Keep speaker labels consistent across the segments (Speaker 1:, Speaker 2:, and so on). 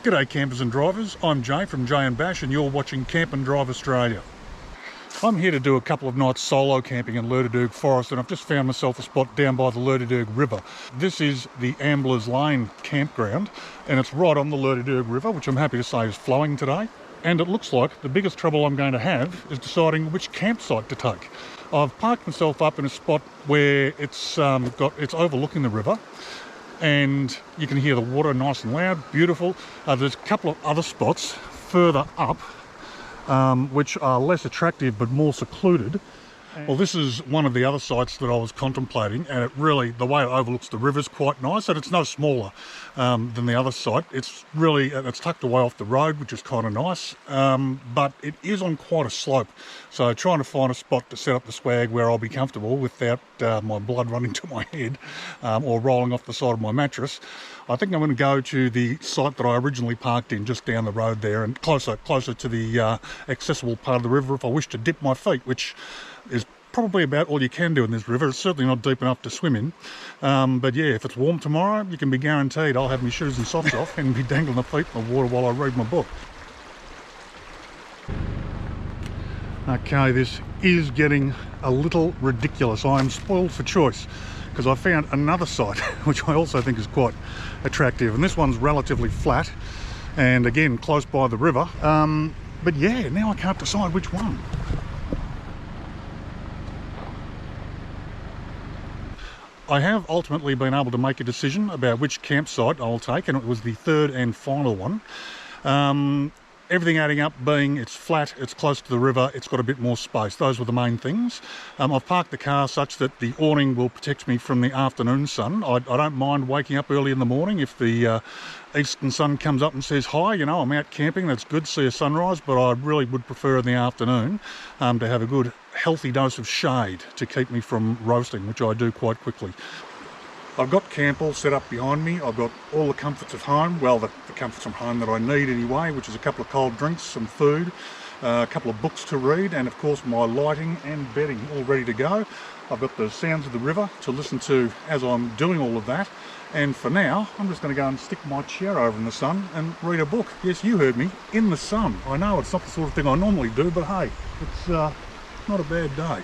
Speaker 1: G'day campers and drivers, I'm Jay from Jay and Bash and you're watching Camp and Drive Australia. I'm here to do a couple of nights solo camping in Lerderderg Forest, and I've just found myself a spot down by the Lerderderg River. This is the Amblers Lane campground and it's right on the Lerderderg River, which I'm happy to say is flowing today. And it looks like the biggest trouble I'm going to have is deciding which campsite to take. I've parked myself up in a spot where it's overlooking the river, and you can hear the water nice and loud, beautiful. There's a couple of other spots further up which are less attractive but more secluded. Well, this is one of the other sites that I was contemplating, and it really, the way it overlooks the river is quite nice, and it's no smaller than the other site. It's tucked away off the road, which is kind of nice, but it is on quite a slope. So trying to find a spot to set up the swag where I'll be comfortable without my blood running to my head or rolling off the side of my mattress. I think I'm going to go to the site that I originally parked in, just down the road there, and closer to the accessible part of the river if I wish to dip my feet, which is probably about all you can do in this river. It's certainly not deep enough to swim in. But yeah, if it's warm tomorrow, you can be guaranteed I'll have my shoes and socks off and be dangling my feet in the water while I read my book. Okay, this is getting a little ridiculous. I am spoiled for choice because I found another site which I also think is quite attractive, and this one's relatively flat and again close by the river. But yeah, now I can't decide which one. I have ultimately been able to make a decision about which campsite I'll take, and it was the third and final one. Everything adding up being it's flat, it's close to the river, it's got a bit more space. Those were the main things. I've parked the car such that the awning will protect me from the afternoon sun. I don't mind waking up early in the morning if the eastern sun comes up and says hi. You know, I'm out camping, that's good, see a sunrise, but I really would prefer in the afternoon to have a good healthy dose of shade to keep me from roasting, which I do quite quickly. I've got camp all set up behind me. I've got all the comforts of home, well, the comforts from home that I need anyway, which is a couple of cold drinks, some food, a couple of books to read, and of course my lighting and bedding all ready to go. I've got the sounds of the river to listen to as I'm doing all of that, and for now I'm just going to go and stick my chair over in the sun and read a book. Yes, you heard me, in the sun. I know it's not the sort of thing I normally do, but hey, it's not a bad day.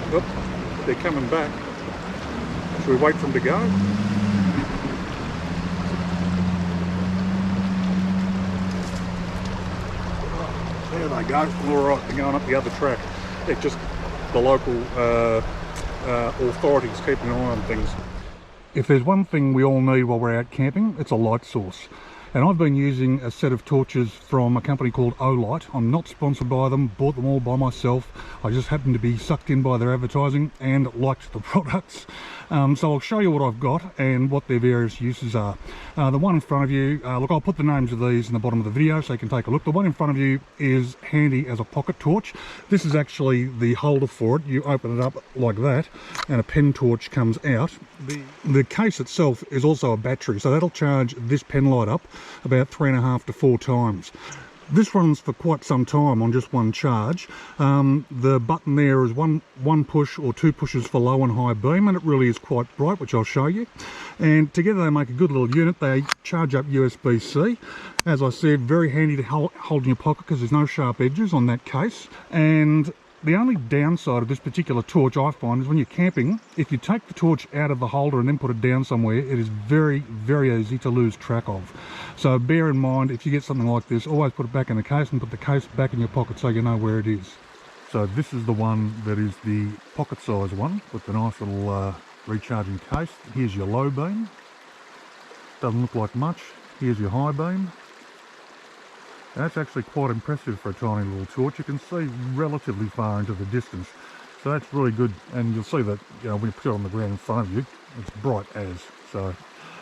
Speaker 1: Oh, they're coming back. Should we wait for them to go? There they go. All right, they're going up the other track. It's just the local authorities keeping an eye on things. If there's one thing we all need while we're out camping, it's a light source. And I've been using a set of torches from a company called Olight. I'm not sponsored by them, bought them all by myself. I just happened to be sucked in by their advertising and liked the products. So I'll show you what I've got and what their various uses are. The one in front of you, look, I'll put the names of these in the bottom of the video so you can take a look. The one in front of you is handy as a pocket torch. This is actually the holder for it. You open it up like that and a pen torch comes out. The case itself is also a battery, so that'll charge this pen light up about 3.5 to 4 times. This runs for quite some time on just one charge. The button there is one push or 2 pushes for low and high beam, and it really is quite bright, which I'll show you. And together they make a good little unit. They charge up USB-C. As I said, very handy to hold in your pocket because there's no sharp edges on that case. And the only downside of this particular torch I find is when you're camping, if you take the torch out of the holder and then put it down somewhere, it is very, very easy to lose track of. So bear in mind, if you get something like this, always put it back in the case and put the case back in your pocket so you know where it is. So this is the one that is the pocket size one with the nice little recharging case. Here's your low beam. Doesn't look like much. Here's your high beam. That's actually quite impressive for a tiny little torch. You can see relatively far into the distance, so that's really good. And you'll see that, you know, when you put it on the ground in front of you, it's bright as. So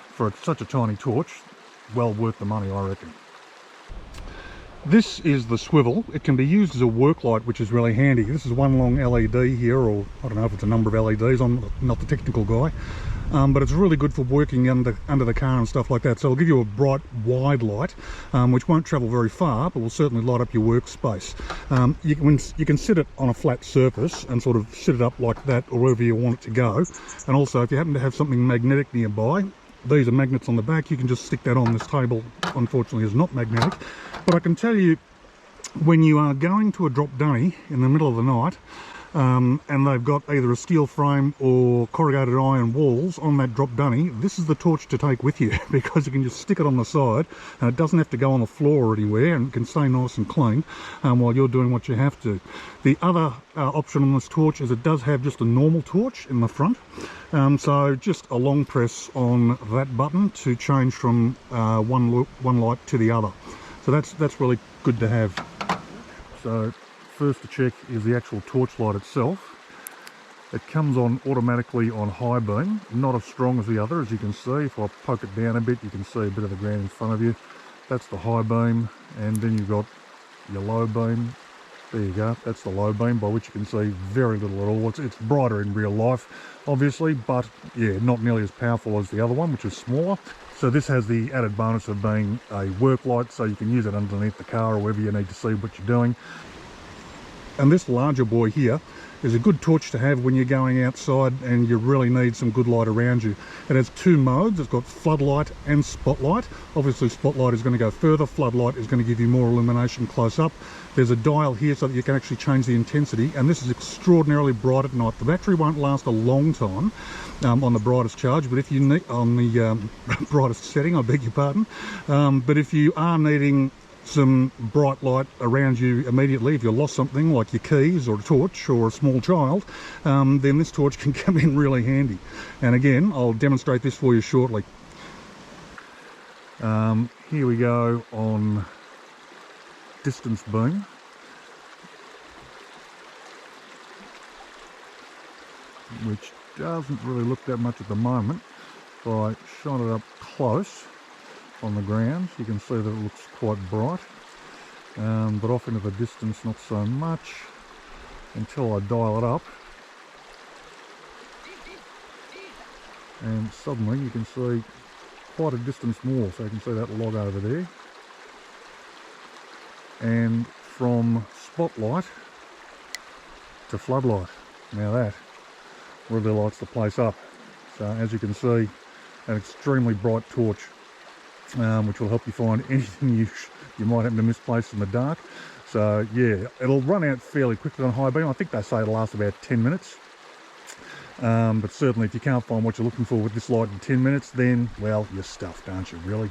Speaker 1: for such a tiny torch, well worth the money, I reckon. This is the swivel. It can be used as a work light, which is really handy. This is one long LED here, or I don't know if it's a number of LEDs. I'm not the technical guy. But it's really good for working under the car and stuff like that. So it'll give you a bright, wide light, which won't travel very far, but will certainly light up your workspace. You can sit it on a flat surface and sort of sit it up like that, or wherever you want it to go. And also, if you happen to have something magnetic nearby, these are magnets on the back. You can just stick that on. This table, unfortunately, is not magnetic. But I can tell you, when you are going to a drop dunny in the middle of the night, and they've got either a steel frame or corrugated iron walls on that drop dunny, this is the torch to take with you because you can just stick it on the side and it doesn't have to go on the floor or anywhere, and it can stay nice and clean while you're doing what you have to. The other option on this torch is it does have just a normal torch in the front, so just a long press on that button to change from one light to the other. So that's really good to have. So first to check is the actual torch light itself. It comes on automatically on high beam, not as strong as the other, as you can see. If I poke it down a bit, you can see a bit of the ground in front of you. That's the high beam, and then you've got your low beam. There you go, that's the low beam, by which you can see very little at all. It's brighter in real life, obviously, but yeah, not nearly as powerful as the other one, which is smaller. So this has the added bonus of being a work light, so you can use it underneath the car or wherever you need to see what you're doing. And this larger boy here is a good torch to have when you're going outside and you really need some good light around you. It has 2 modes. It's got floodlight and spotlight. Obviously spotlight is going to go further, floodlight is going to give you more illumination close up. There's a dial here so that you can actually change the intensity, and this is extraordinarily bright at night. The battery won't last a long time on the brightest charge, but if you need on the brightest setting, I beg your pardon, but if you are needing some bright light around you immediately, if you lost something like your keys or a torch or a small child, then this torch can come in really handy. And again, I'll demonstrate this for you shortly. Here we go on distance beam. Which doesn't really look that much at the moment. If I shine it up close on the ground, you can see that it looks quite bright, but off into the distance not so much, until I dial it up, and suddenly you can see quite a distance more. So you can see that log over there, and from spotlight to floodlight, now that really lights the place up. So as you can see, an extremely bright torch, which will help you find anything you might happen to misplace in the dark. So yeah, it'll run out fairly quickly on high beam. I think they say it'll last about 10 minutes. But certainly if you can't find what you're looking for with this light in 10 minutes, then, well, you're stuffed, aren't you, really?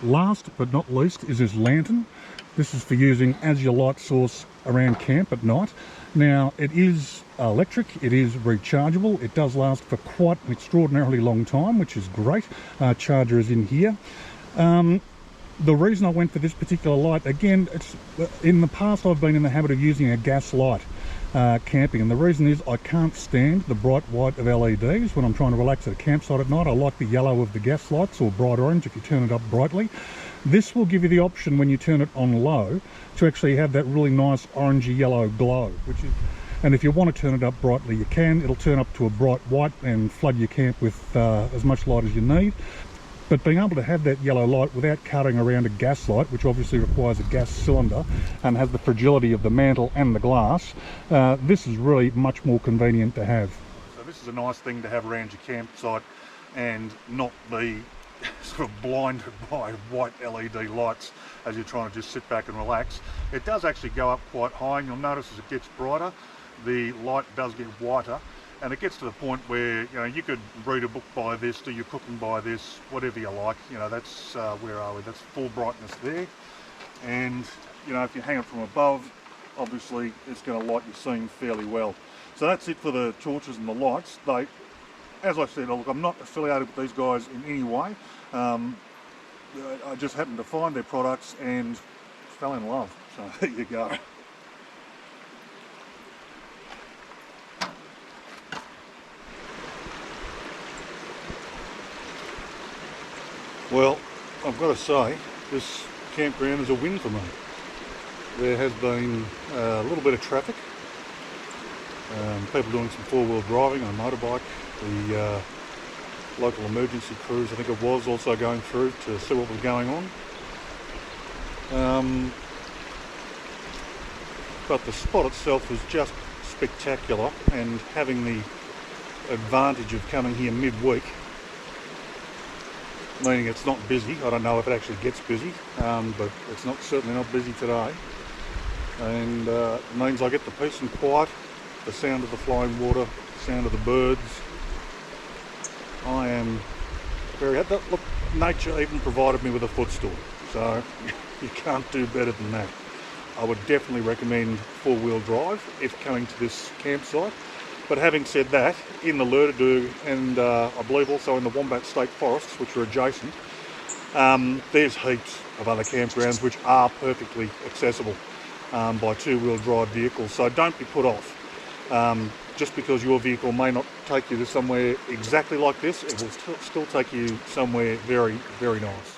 Speaker 1: Last but not least is this lantern. This is for using as your light source around camp at night. Now, it is electric, it is rechargeable, it does last for quite an extraordinarily long time, which is great. Charger is in here. The reason I went for this particular light, again, it's in the past I've been in the habit of using a gas light camping, and the reason is I can't stand the bright white of LEDs when I'm trying to relax at a campsite at night. I like the yellow of the gas lights, or bright orange if you turn it up brightly. This will give you the option when you turn it on low to actually have that really nice orangey yellow glow, and if you want to turn it up brightly you can. It'll turn up to a bright white and flood your camp with as much light as you need. But being able to have that yellow light without carrying around a gas light, which obviously requires a gas cylinder and has the fragility of the mantle and the glass, this is really much more convenient to have. So this is a nice thing to have around your campsite and not be sort of blinded by white LED lights as you're trying to just sit back and relax. It does actually go up quite high, and you'll notice as it gets brighter, the light does get whiter. And it gets to the point where, you know, you could read a book by this, do your cooking by this, whatever you like. You know, that's, where are we? That's full brightness there. And, you know, if you hang it from above, obviously it's going to light your scene fairly well. So that's it for the torches and the lights. They, as I said, look, I'm not affiliated with these guys in any way. I just happened to find their products and fell in love. So there you go. Well, I've got to say, this campground is a win for me. There has been a little bit of traffic, people doing some four-wheel driving on a motorbike, the local emergency crews, I think it was, also going through to see what was going on. But the spot itself was just spectacular, and having the advantage of coming here midweek, meaning it's not busy. I don't know if it actually gets busy, but it's certainly not busy today. And it means I get the peace and quiet, the sound of the flowing water, the sound of the birds. I am very happy. Look, nature even provided me with a footstool, so you can't do better than that. I would definitely recommend four-wheel drive if coming to this campsite. But having said that, in the Lerderderg and I believe also in the Wombat State Forests, which are adjacent, there's heaps of other campgrounds which are perfectly accessible by two-wheel drive vehicles. So don't be put off. Just because your vehicle may not take you to somewhere exactly like this, it will still take you somewhere very, very nice.